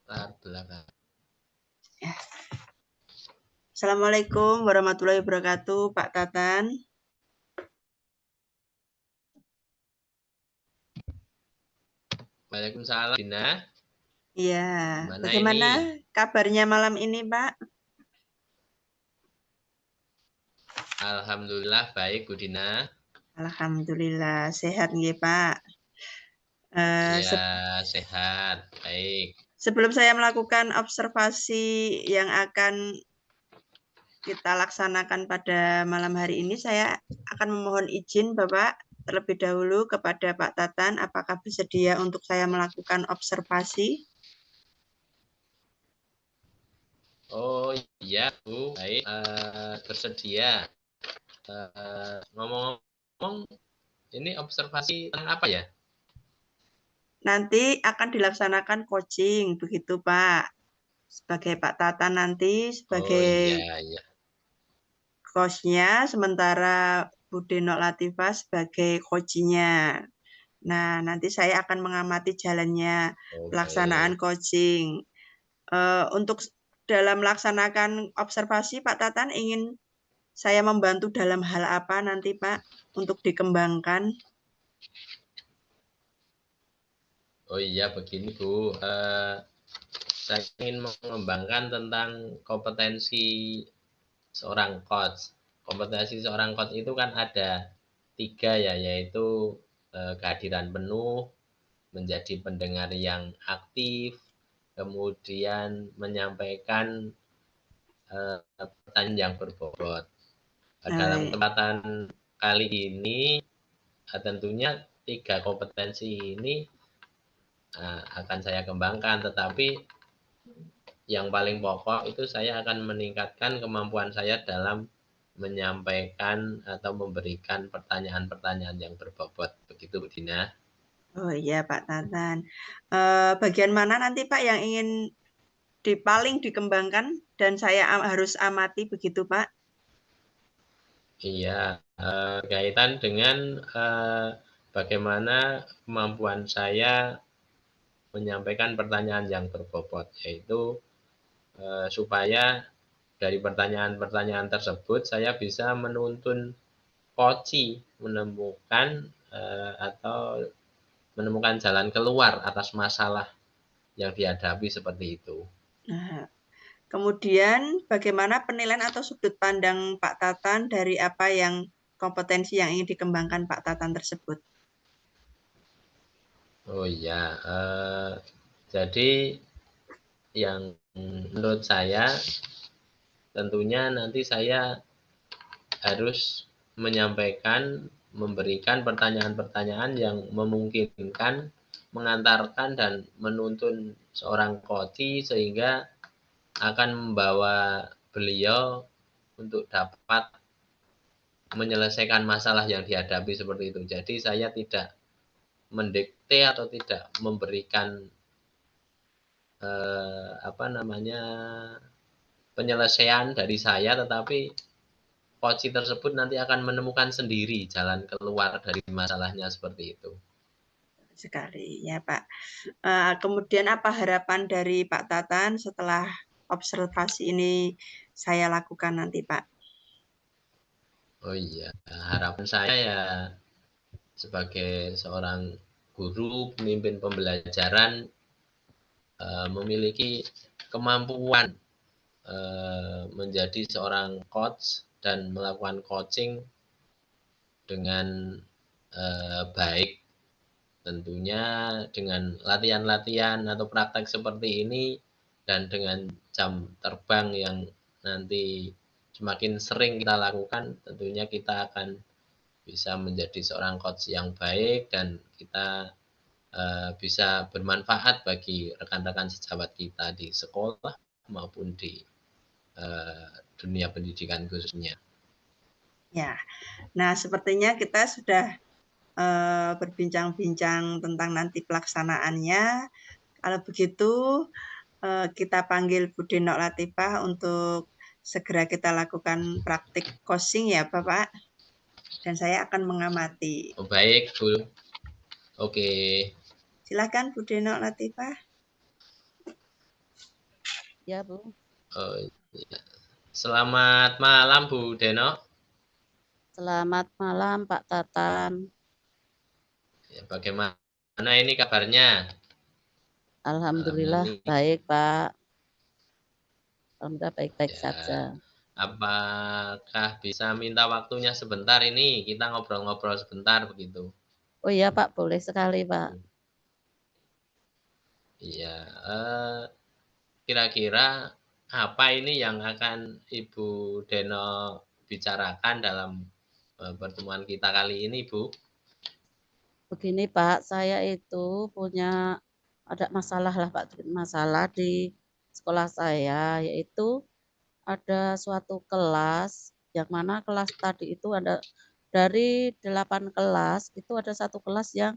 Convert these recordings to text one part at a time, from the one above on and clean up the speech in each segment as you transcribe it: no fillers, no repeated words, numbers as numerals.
Latar belakang. Ya. Assalamualaikum warahmatullahi wabarakatuh, Pak Tatan. Waalaikumsalam, Dina. Iya, Gimana bagaimana ini? kabarnya malam ini, Pak? Alhamdulillah baik, Bu Dina. Alhamdulillah sehat nggih, Pak. Eh, Ya, se- sehat, baik. Sebelum saya melakukan observasi yang akan kita laksanakan pada malam hari ini, saya akan memohon izin Bapak terlebih dahulu kepada Pak Tatan, apakah bersedia untuk saya melakukan observasi? Oh iya, Bu, baik. Bersedia. Ngomong-ngomong, ini observasi tentang apa ya? Nanti akan dilaksanakan coaching, begitu Pak. Sebagai Pak Tatan nanti Oh sebagai iya, iya. coach-nya, sementara Bu Denok Latifah sebagai coach-nya. Nah, nanti saya akan mengamati jalannya Oh pelaksanaan baik. coaching. Untuk dalam melaksanakan observasi, Pak Tatan ingin saya membantu dalam hal apa nanti, Pak, untuk dikembangkan? Oh iya, begini Bu. Saya ingin mengembangkan tentang kompetensi seorang coach. Kompetensi seorang coach itu kan ada 3 ya, yaitu kehadiran penuh, menjadi pendengar yang aktif, kemudian menyampaikan pertanyaan yang berbobot. Dalam Baik. kesempatan kali ini tentunya 3 kompetensi ini akan saya kembangkan, tetapi yang paling pokok itu saya akan meningkatkan kemampuan saya dalam menyampaikan atau memberikan pertanyaan-pertanyaan yang berbobot. Begitu, Bu Dina. Oh iya, Pak Tatan. Bagian mana nanti, Pak, yang ingin paling dikembangkan dan saya harus amati begitu, Pak? Iya, kaitan dengan bagaimana kemampuan saya menyampaikan pertanyaan yang berbobot, yaitu supaya dari pertanyaan-pertanyaan tersebut saya bisa menuntun poci menemukan atau menemukan jalan keluar atas masalah yang dihadapi seperti itu. Nah, kemudian bagaimana penilaian atau sudut pandang Pak Tatan dari apa yang kompetensi yang ingin dikembangkan Pak Tatan tersebut? Oh iya, jadi yang menurut saya tentunya nanti saya harus menyampaikan, memberikan pertanyaan-pertanyaan yang memungkinkan mengantarkan dan menuntun seorang coach sehingga akan membawa beliau untuk dapat menyelesaikan masalah yang dihadapi seperti itu. Jadi saya tidak mendikte atau tidak memberikan apa namanya penyelesaian dari saya, tetapi coach tersebut nanti akan menemukan sendiri jalan keluar dari masalahnya seperti itu. Sekali ya Pak. Kemudian apa harapan dari Pak Tatan setelah observasi ini saya lakukan nanti Pak? Oh iya, harapan saya ya sebagai seorang guru pemimpin pembelajaran memiliki kemampuan menjadi seorang coach dan melakukan coaching dengan baik, tentunya dengan latihan-latihan atau praktek seperti ini dan dengan jam terbang yang nanti semakin sering kita lakukan, tentunya kita akan bisa menjadi seorang coach yang baik dan kita bisa bermanfaat bagi rekan-rekan sejawat kita di sekolah maupun di dunia pendidikan khususnya. Ya, nah sepertinya kita sudah berbincang-bincang tentang nanti pelaksanaannya. Kalau begitu kita panggil Bu Denok Latifah untuk segera kita lakukan praktik coaching ya Bapak. Dan saya akan mengamati. Oh, baik, Bu. Oke. Silakan Bu Denok Latifah. Ya, Bu. Oh, iya. Selamat malam Bu Deno. Selamat malam Pak Tatan. Ya, bagaimana ini kabarnya malam Alhamdulillah ini? baik, Pak. Alhamdulillah baik-baik Ya, saja. apakah bisa minta waktunya sebentar ini? Kita ngobrol-ngobrol sebentar begitu. Oh iya, Pak, boleh sekali, Pak. Iya, kira-kira apa ini yang akan Ibu Deno bicarakan dalam pertemuan kita kali ini, Bu? Begini, Pak, saya itu punya ada masalah lah, Pak, masalah di sekolah saya, yaitu ada suatu kelas, yang mana kelas tadi itu ada dari 8 kelas, itu ada satu kelas yang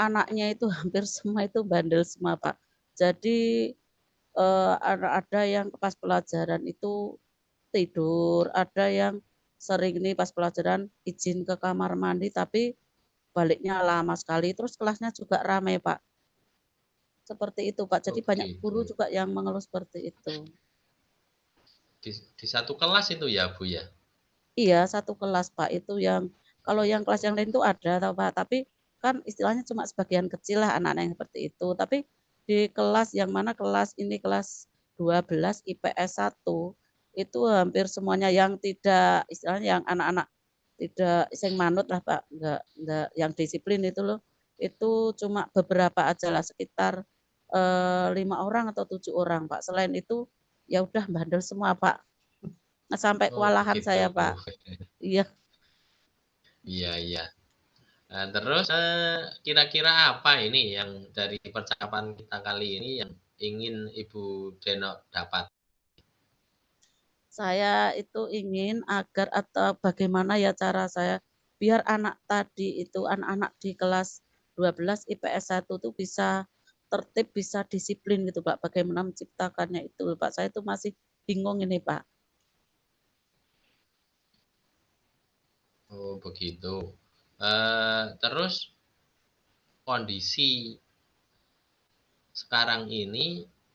anaknya itu hampir semua itu bandel semua, Pak. Jadi ada yang pas pelajaran itu tidur, ada yang sering nih pas pelajaran izin ke kamar mandi tapi baliknya lama sekali, terus kelasnya juga ramai, Pak. Seperti itu, Pak. Jadi Oh, banyak begitu. guru juga yang mengeluh seperti itu. Di satu kelas itu ya, Bu ya? Iya, satu kelas, Pak. Itu yang kalau yang kelas yang lain itu ada tahu, Pak, tapi kan istilahnya cuma sebagian kecil lah anak-anak yang seperti itu. Tapi di kelas yang mana kelas ini kelas 12 IPS 1 itu hampir semuanya yang tidak istilahnya yang anak-anak tidak sing manut lah, Pak. Enggak yang disiplin itu loh. Itu cuma beberapa aja lah sekitar 5 orang atau 7 orang, Pak. Selain itu ya udah bandel semua, Pak. Nah, sampai Oh, kewalahan begitu. saya, Pak. Iya. Iya, iya. Nah, terus kira-kira apa ini yang dari percakapan kita kali ini yang ingin Ibu Deno dapat? Saya itu ingin agar atau bagaimana ya cara saya biar anak tadi itu anak-anak di kelas 12 IPS 1 itu bisa tertib, bisa disiplin gitu, Pak. Bagaimana menciptakannya itu, Pak. Saya itu masih bingung ini, Pak. Oh, begitu. Terus kondisi sekarang ini,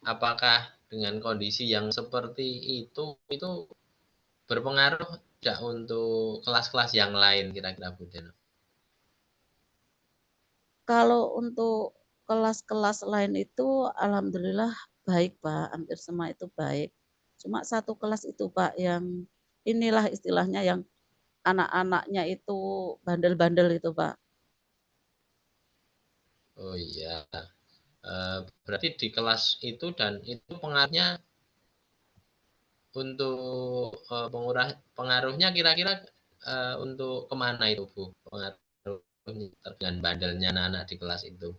apakah dengan kondisi yang seperti itu berpengaruh tidak untuk kelas-kelas yang lain kira-kira Bu Deno? Kalau untuk kelas-kelas lain itu alhamdulillah baik, Pak. Hampir semua itu baik. Cuma satu kelas itu, Pak, yang inilah istilahnya yang anak-anaknya itu bandel-bandel itu, Pak. Oh iya, berarti di kelas itu dan itu pengaruhnya untuk pengaruhnya kira-kira untuk kemana itu Bu? Pengaruhnya dengan bandelnya anak-anak di kelas itu.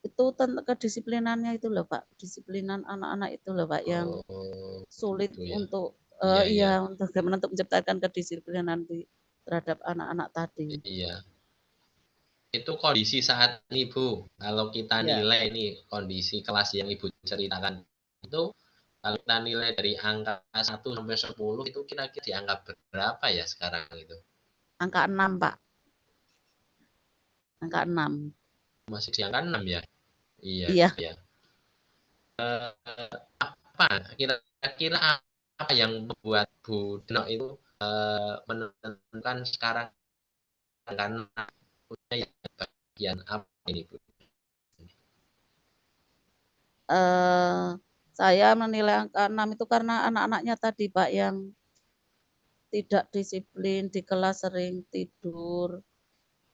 Itu tentang kedisiplinannya itu loh, Pak. Kedisiplinan anak-anak itu loh, Pak, yang Oh, sulit gitu ya. untuk Iya, iya. iya, untuk bagaimana untuk menciptakan kedisiplinan terhadap anak-anak tadi. Iya. Itu kondisi saat ini, Bu. Kalau kita Ya, nilai ini kondisi kelas yang Ibu ceritakan itu kalau kita nilai dari angka 1 sampai 10 itu kira-kira di angka berapa ya sekarang itu? angka 6, Pak. Angka 6. Masih di angka 6 ya? Iya, Iya. iya. Apa kira-kira apa yang membuat Bu Deno itu menentukan sekarang karena punya bagian apa ini Bu? Eh, saya menilai angka 6 itu karena anak-anaknya tadi, Pak, yang tidak disiplin di kelas, sering tidur,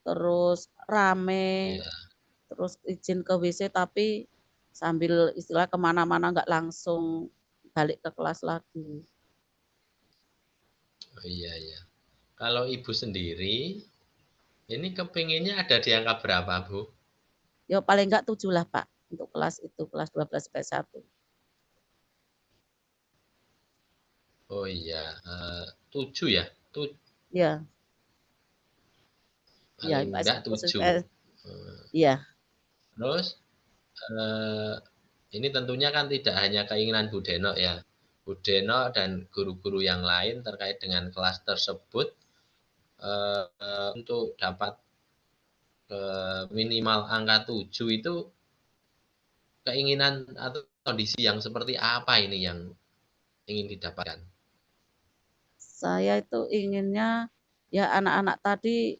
terus rame, Iya, terus izin ke WC tapi sambil istilah kemana-mana nggak langsung balik ke kelas lagi. oh, iya, iya. Kalau Ibu sendiri ini kepinginnya ada di angka berapa Bu? Ya paling nggak 7 lah, Pak, untuk kelas itu, kelas 12 PS1. Oh iya, 7 ya? Ya, ya Paling IPS enggak 1 7. PS, ya, Terus eh, ini tentunya kan tidak hanya keinginan Bu Deno ya. Bu Deno dan guru-guru yang lain terkait dengan kelas tersebut untuk dapat minimal angka 7 itu keinginan atau kondisi yang seperti apa ini yang ingin didapatkan? Saya itu inginnya ya anak-anak tadi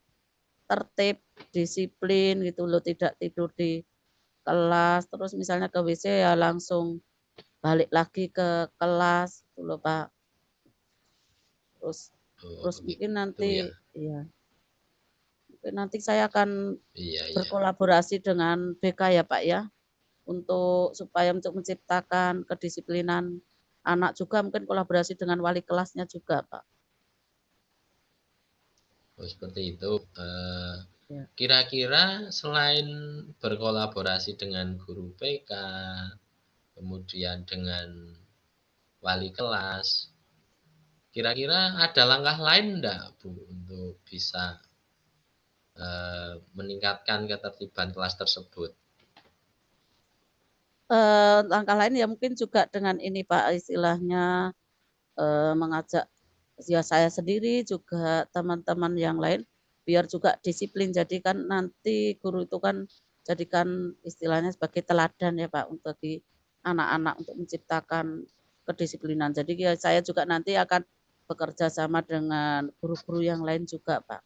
tertib, disiplin gitu loh, tidak tidur di kelas, terus misalnya ke WC ya langsung balik lagi ke kelas gitu loh, Pak. Terus Oh, terus mungkin begitu ya. nanti ya, mungkin nanti saya akan Iya, iya. berkolaborasi dengan BK ya, Pak ya, untuk menciptakan kedisiplinan anak juga, mungkin kolaborasi dengan wali kelasnya juga, Pak. Oh, seperti itu. Ya. Kira-kira selain berkolaborasi dengan guru BK, kemudian dengan wali kelas, kira-kira ada langkah lain enggak, Bu, untuk bisa meningkatkan ketertiban kelas tersebut? Langkah lain ya mungkin juga dengan ini Pak, istilahnya mengajak ya saya sendiri juga teman-teman yang lain biar juga disiplin. Jadi kan nanti guru itu kan jadikan istilahnya sebagai teladan ya Pak untuk di anak-anak untuk menciptakan kedisiplinan. Jadi ya saya juga nanti akan bekerja sama dengan guru-guru yang lain juga Pak.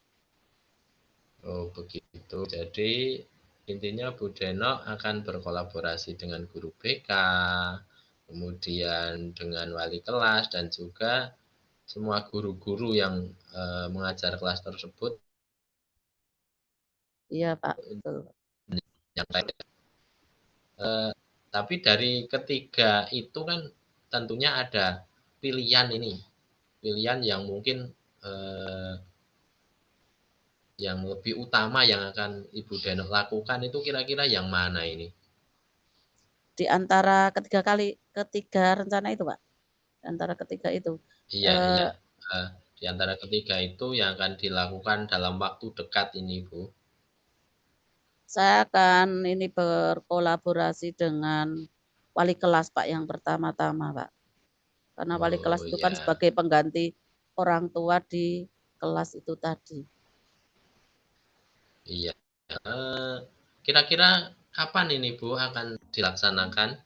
Oh, begitu. Jadi intinya Bu Denok akan berkolaborasi dengan guru BK, kemudian dengan wali kelas dan juga semua guru-guru yang mengajar kelas tersebut Iya Pak, betul. yang lain. Tapi dari ketiga itu kan tentunya ada pilihan ini, pilihan yang mungkin yang lebih utama yang akan Ibu Denok lakukan itu kira-kira yang mana ini? Di antara ketiga rencana itu Pak, di antara ketiga itu. Iya, iya. Di antara ketiga itu yang akan dilakukan dalam waktu dekat ini, Bu. Saya akan ini berkolaborasi dengan wali kelas Pak yang pertama-tama Pak. Karena wali kelas Oh itu kan ya, sebagai pengganti orang tua di kelas itu tadi. iya. Kira-kira kapan ini, Bu, akan dilaksanakan?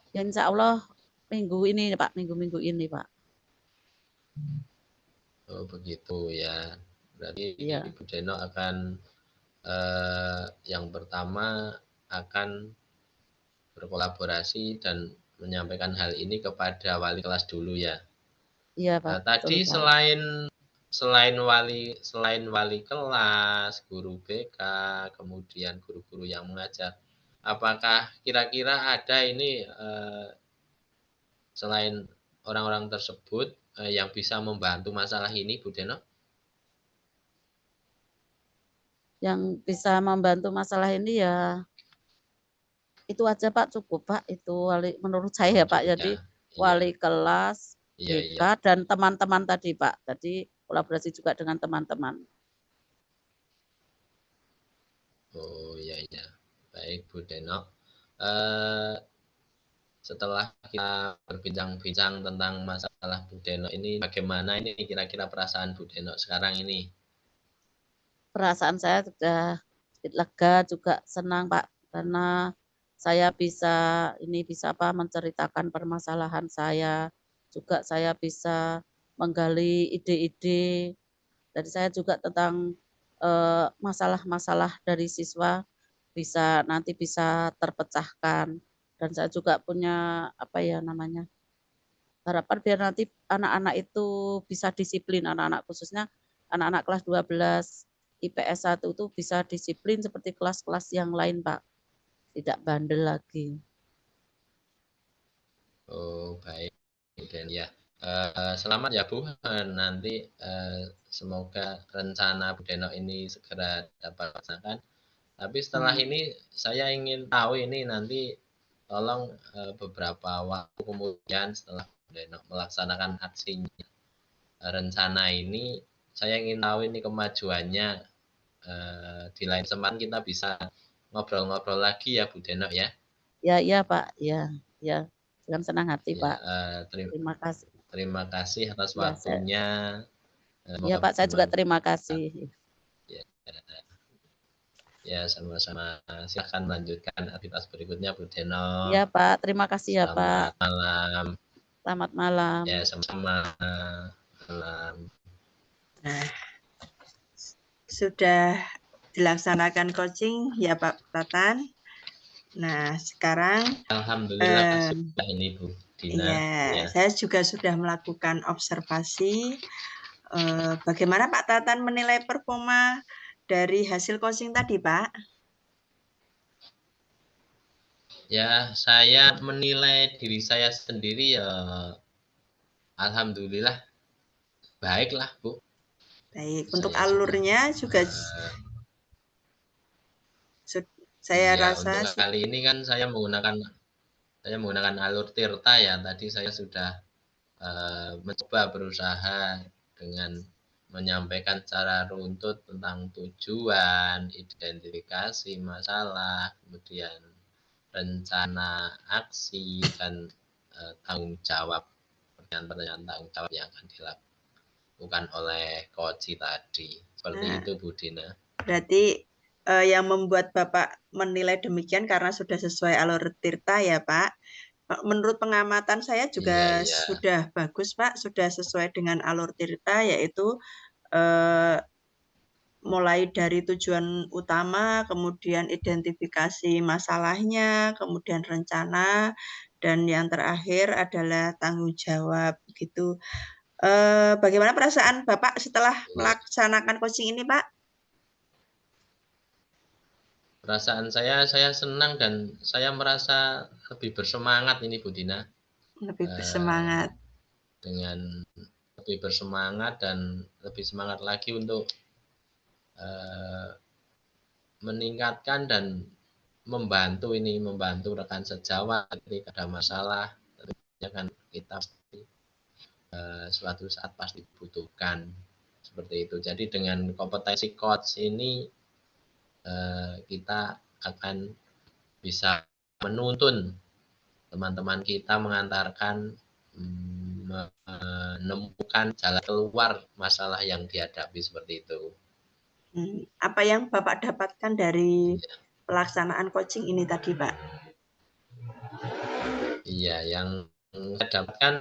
Ya insya Allah minggu ini Pak, minggu-minggu ini Pak. Oh begitu ya. Berarti Iya, Ibu Denok akan yang pertama akan berkolaborasi dan menyampaikan hal ini kepada wali kelas dulu ya. iya Pak, betul Tadi Pak. selain wali kelas, guru BK, kemudian guru-guru yang mengajar, apakah kira-kira ada ini selain orang-orang tersebut yang bisa membantu masalah ini, Bu Deno? Yang bisa membantu masalah ini ya itu aja Pak, cukup Pak. Itu menurut Oh, saya Pak. cukup Jadi ya. Iya, wali kelas, iya, BK iya. dan teman-teman tadi Pak. Jadi kolaborasi juga dengan teman-teman. Oh, iya, iya. Baik, Bu Deno. Eh, Setelah kita berbincang-bincang tentang masalah Bu Deno ini, bagaimana ini kira-kira perasaan Bu Deno sekarang ini? Perasaan saya sudah lega juga senang Pak karena saya bisa menceritakan permasalahan saya, juga saya bisa menggali ide-ide dari saya juga tentang masalah-masalah dari siswa nanti bisa terpecahkan dan saya juga punya harapan biar nanti anak-anak itu bisa disiplin, anak-anak khususnya anak-anak kelas 12 IPS 1 itu bisa disiplin seperti kelas-kelas yang lain, Pak. Tidak bandel lagi. Oh, baik. Dan ya, selamat ya Bu. Nanti semoga rencana Bu Deno ini segera dapat dilaksanakan. Tapi setelah ini saya ingin tahu ini nanti tolong beberapa waktu kemudian setelah Bu Deno melaksanakan aksinya rencana ini, saya ingin tahu ini kemajuannya. Di lain kesempatan kita bisa ngobrol-ngobrol lagi ya Bu Deno ya. Ya, iya Pak. Ya, ya. Dengan senang hati Ya, Pak. Terima kasih. terima kasih atas Ya, waktunya. ya Semoga Pak, saya juga terima bermanfaat. kasih. Ya. Ya, sama-sama. Silahkan melanjutkan aktivitas berikutnya, Bu Deno. Iya, Pak. Terima kasih ya, Pak. Selamat malam. Selamat malam. Ya, sama-sama. Malam. Nah, sudah dilaksanakan coaching ya Pak Tatan. Nah, sekarang Alhamdulillah sudah ini Bu Dina. ya, saya juga sudah melakukan observasi. Bagaimana Pak Tatan menilai performa dari hasil coaching tadi, Pak? Ya, saya menilai diri saya sendiri ya, alhamdulillah baiklah Bu. Baik, untuk Saya alurnya juga saya iya, rasa untuk kali ini kan saya menggunakan alur Tirta ya. Tadi saya sudah mencoba berusaha dengan menyampaikan secara runtut tentang tujuan, identifikasi masalah, kemudian rencana aksi, dan tanggung jawab, pertanyaan-pertanyaan tanggung jawab yang akan dilakukan oleh coach tadi. Seperti itu Bu Dina. Berarti yang membuat Bapak menilai demikian karena sudah sesuai alur Tirta ya Pak. Menurut pengamatan saya juga Iya. sudah bagus Pak, sudah sesuai dengan alur Tirta, yaitu mulai dari tujuan utama, kemudian identifikasi masalahnya, kemudian rencana, dan yang terakhir adalah tanggung jawab gitu. Bagaimana perasaan Bapak setelah melaksanakan coaching ini, Pak? Perasaan saya senang dan saya merasa lebih bersemangat ini Bu Dina. Lebih bersemangat. Dengan lebih bersemangat dan lebih semangat lagi untuk meningkatkan dan membantu rekan sejawat ketika ada masalah. Tentunya kan kita suatu saat pasti butuhkan seperti itu. Jadi dengan kompetensi coach ini kita akan bisa menuntun teman-teman kita mengantarkan menemukan jalan keluar masalah yang dihadapi seperti itu. Apa yang Bapak dapatkan dari pelaksanaan coaching ini tadi, Pak? Iya, yang saya dapatkan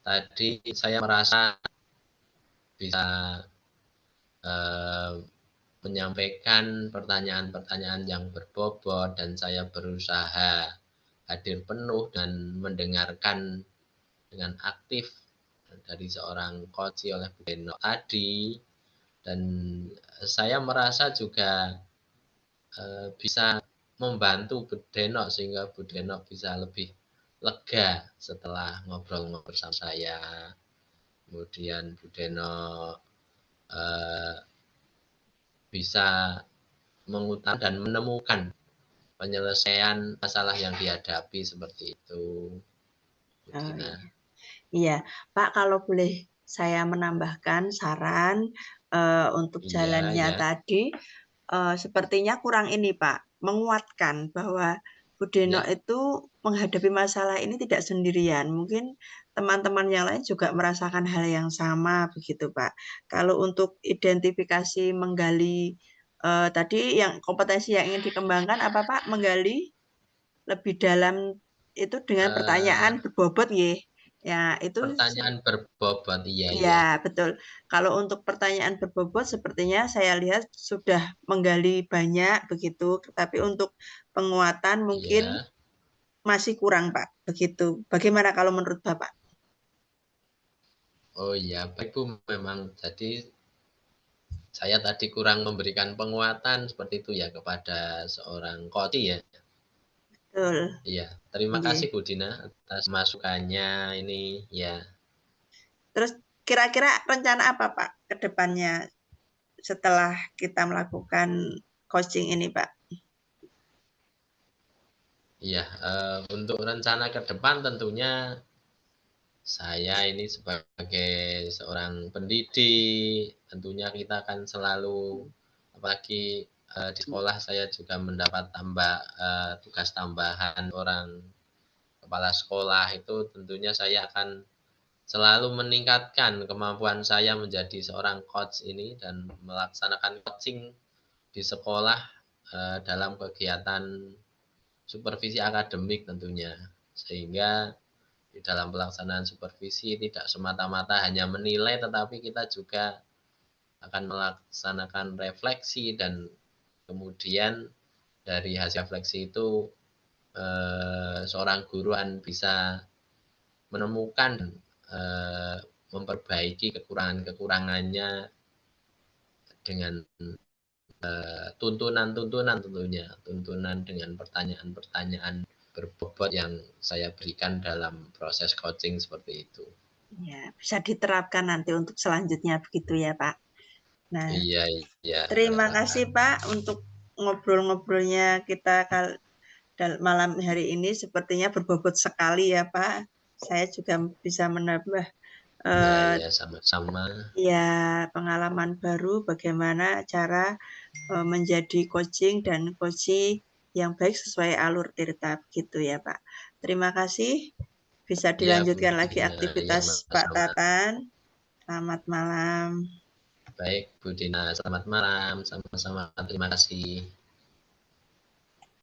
tadi saya merasa bisa menyampaikan pertanyaan-pertanyaan yang berbobot dan saya berusaha hadir penuh dan mendengarkan dengan aktif dari seorang coach oleh Bu Deno tadi, dan saya merasa juga bisa membantu Bu Deno sehingga Bu Deno bisa lebih lega setelah ngobrol-ngobrol sama saya. Kemudian Bu Deno bisa mengutarakan dan menemukan penyelesaian masalah yang dihadapi seperti itu. Iya, Pak, kalau boleh saya menambahkan saran untuk jalannya tadi, sepertinya kurang ini, Pak, menguatkan bahwa Bu Deno itu menghadapi masalah ini tidak sendirian. Mungkin teman-teman yang lain juga merasakan hal yang sama, begitu, Pak. Kalau untuk identifikasi menggali tadi yang kompetensi yang ingin dikembangkan apa, Pak? Menggali lebih dalam itu dengan pertanyaan berbobot, ya. Ya, itu pertanyaan berbobot, iya. Ya, betul. Kalau untuk pertanyaan berbobot sepertinya saya lihat sudah menggali banyak begitu, tapi untuk penguatan mungkin masih kurang, Pak. Begitu. Bagaimana kalau menurut Bapak? Oh iya, baik Bu, memang jadi saya tadi kurang memberikan penguatan seperti itu ya kepada seorang coach ya. Betul. Iya, terima kasih Bu Dina atas masukannya ini ya. Terus kira-kira rencana apa Pak ke depannya setelah kita melakukan coaching ini, Pak? Iya, untuk rencana ke depan tentunya saya ini sebagai seorang pendidik, tentunya kita akan selalu, apalagi di sekolah saya juga mendapat tugas tambahan orang kepala sekolah, itu tentunya saya akan selalu meningkatkan kemampuan saya menjadi seorang coach ini dan melaksanakan coaching di sekolah dalam kegiatan supervisi akademik tentunya, sehingga di dalam pelaksanaan supervisi tidak semata-mata hanya menilai, tetapi kita juga akan melaksanakan refleksi, dan kemudian dari hasil refleksi itu seorang guru akan bisa menemukan memperbaiki kekurangan-kekurangannya dengan tuntunan-tuntunan tentunya, tuntunan dengan pertanyaan-pertanyaan berbobot yang saya berikan dalam proses coaching seperti itu. Ya, bisa diterapkan nanti untuk selanjutnya begitu ya, Pak. Nah, Iya. terima kasih Pak untuk ngobrol-ngobrolnya kita malam hari ini. Sepertinya berbobot sekali ya Pak. Saya juga bisa menambah Iya, sama-sama. ya pengalaman baru bagaimana cara menjadi coaching dan coaching yang baik sesuai alur Tirta gitu ya Pak. Terima kasih. Bisa dilanjutkan lagi aktivitas Pak Tatan. Selamat malam. Baik, Bu Dina, selamat malam. Sama-sama, terima kasih.